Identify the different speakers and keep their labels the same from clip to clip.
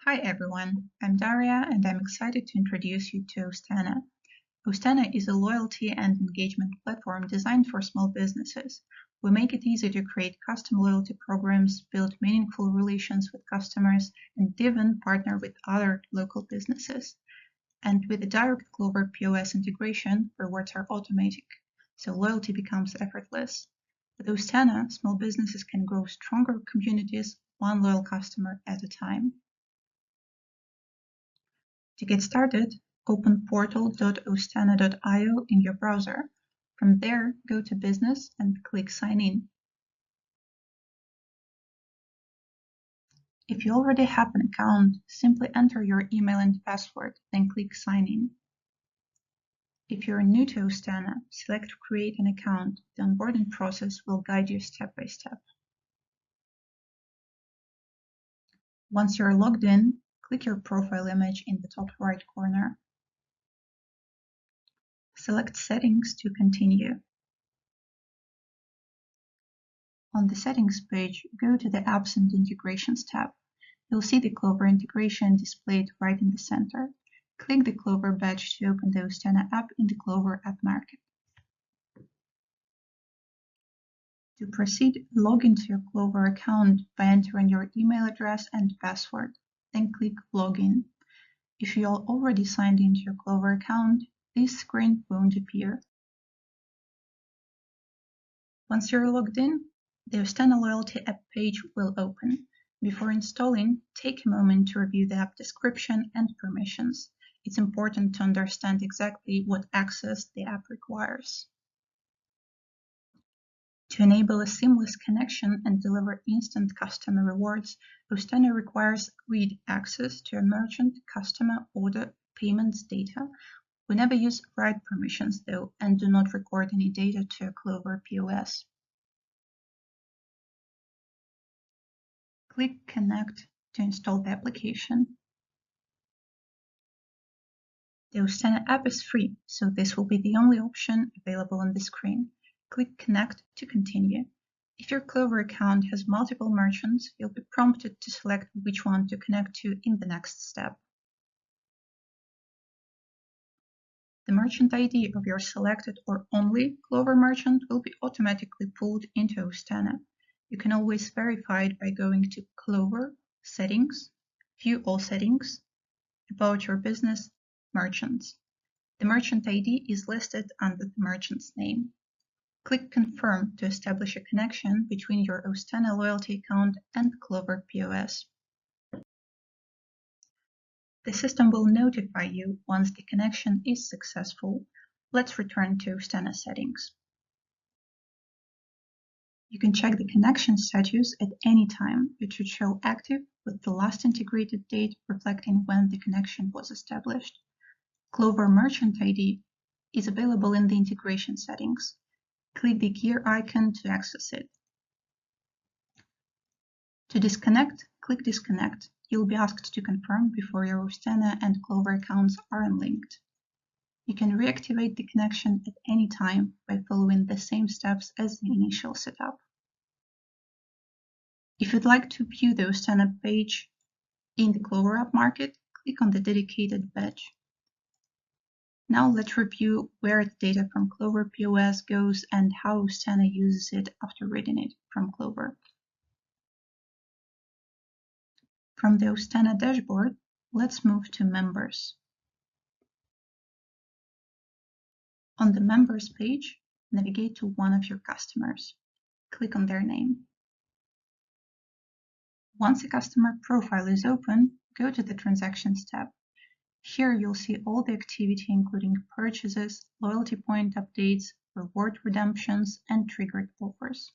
Speaker 1: Hi everyone, I'm Daria and I'm excited to introduce you to Ostana. Ostana is a loyalty and engagement platform designed for small businesses. We make it easy to create custom loyalty programs, build meaningful relations with customers, and even partner with other local businesses. And with a direct Clover POS integration, rewards are automatic, so loyalty becomes effortless. With Ostana, small businesses can grow stronger communities, one loyal customer at a time. To get started, open portal.ostana.io in your browser. From there, go to Business and click Sign In. If you already have an account, simply enter your email and password, then click Sign In. If you're new to Ostana, select Create an account. The onboarding process will guide you step by step. Once you're logged in, click your profile image in the top right corner. Select Settings to continue. On the Settings page, go to the Apps and Integrations tab. You'll see the Clover integration displayed right in the center. Click the Clover badge to open the Ostana app in the Clover App Market. To proceed, log into your Clover account by entering your email address and password, then click Login. If you are already signed into your Clover account, this screen won't appear. Once you're logged in, the Ostana Loyalty app page will open. Before installing, take a moment to review the app description and permissions. It's important to understand exactly what access the app requires. To enable a seamless connection and deliver instant customer rewards, Ostana requires read access to a merchant, customer, order, payments data. We never use write permissions though, and do not record any data to a Clover POS. Click Connect to install the application. The Ostana app is free, so this will be the only option available on the screen. Click Connect to continue. If your Clover account has multiple merchants, you'll be prompted to select which one to connect to in the next step. The merchant ID of your selected or only Clover merchant will be automatically pulled into Ostana. You can always verify it by going to Clover, Settings, View All Settings, About Your Business, Merchants. The merchant ID is listed under the merchant's name. Click Confirm to establish a connection between your Ostana loyalty account and Clover POS. The system will notify you once the connection is successful. Let's return to Ostana settings. You can check the connection status at any time. It should show active with the last integrated date reflecting when the connection was established. Clover Merchant ID is available in the integration settings. Click the gear icon to access it. To disconnect, click Disconnect. You'll be asked to confirm before your Ostana and Clover accounts are unlinked. You can reactivate the connection at any time by following the same steps as the initial setup. If you'd like to view the Ostana page in the Clover App Market, click on the dedicated badge. Now let's review where the data from Clover POS goes and how Ostana uses it after reading it from Clover. From the Ostana dashboard, let's move to Members. On the Members page, navigate to one of your customers. Click on their name. Once a customer profile is open, go to the Transactions tab. Here you'll see all the activity including purchases, loyalty point updates, reward redemptions, and triggered offers.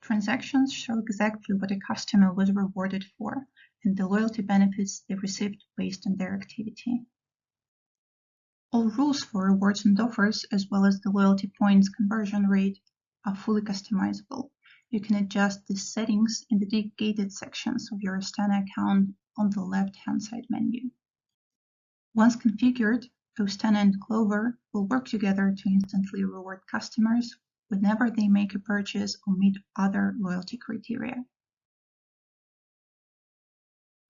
Speaker 1: Transactions show exactly what a customer was rewarded for and the loyalty benefits they received based on their activity. All rules for rewards and offers, as well as the loyalty points conversion rate, are fully customizable. You can adjust the settings in the dedicated sections of your Ostana account on the left-hand side menu. Once configured, Ostana and Clover will work together to instantly reward customers whenever they make a purchase or meet other loyalty criteria.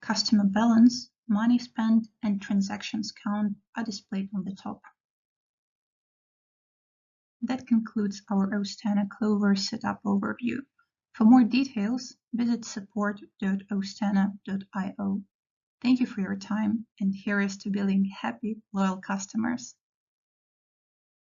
Speaker 1: Customer balance, money spent, and transactions count are displayed on the top. That concludes our Ostana Clover setup overview. For more details, visit support.ostana.io. Thank you for your time, and here's to building happy, loyal customers.